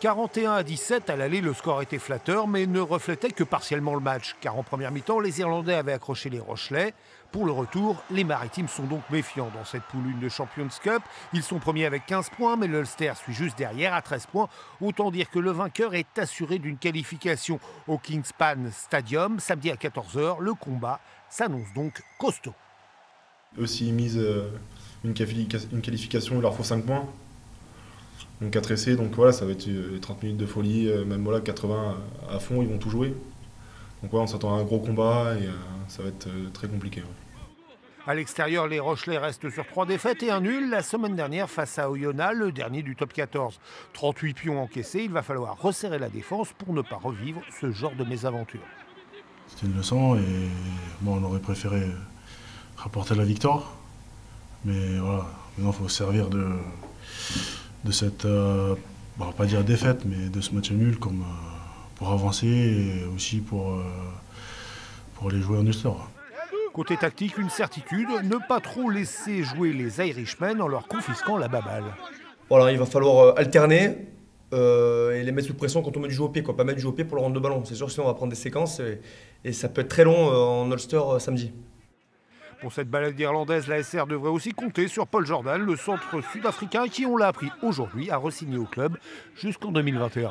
41-17 à l'aller, le score était flatteur, mais ne reflétait que partiellement le match, car en première mi-temps, les Irlandais avaient accroché les Rochelais. Pour le retour, les Maritimes sont donc méfiants dans cette poule 1 de Champions Cup. Ils sont premiers avec 15 points, mais l'Ulster suit juste derrière à 13 points. Autant dire que le vainqueur est assuré d'une qualification au Kingspan Stadium. Samedi à 14 h, le combat s'annonce donc costaud. Eux, s'ils misent une qualification, il leur faut 5 points. Donc 4 essais, donc voilà, ça va être 30 minutes de folie, même voilà, 80 à fond, ils vont tout jouer. Donc voilà, on s'attend à un gros combat et ça va être très compliqué. Ouais. À l'extérieur, les Rochelais restent sur 3 défaites et un nul la semaine dernière face à Oyonnax, le dernier du top 14. 38 pions encaissés, il va falloir resserrer la défense pour ne pas revivre ce genre de mésaventure. C'était une leçon et bon, on aurait préféré rapporter la victoire. Mais voilà, maintenant il faut se servir de cette, on va pas dire défaite, mais de ce match nul comme pour avancer et aussi pour les jouer en Ulster. Côté tactique, une certitude, ne pas trop laisser jouer les Irishmen en leur confisquant la baballe. Voilà, il va falloir alterner et les mettre sous pression quand on met du jeu au pied, quoi. Pas mettre du jeu au pied pour le rendre de ballon. C'est sûr que sinon on va prendre des séquences et ça peut être très long en Ulster samedi. Pour cette balade irlandaise, la SR devrait aussi compter sur Paul Jordan, le centre sud-africain qui, on l'a appris aujourd'hui, a re-signé au club jusqu'en 2021.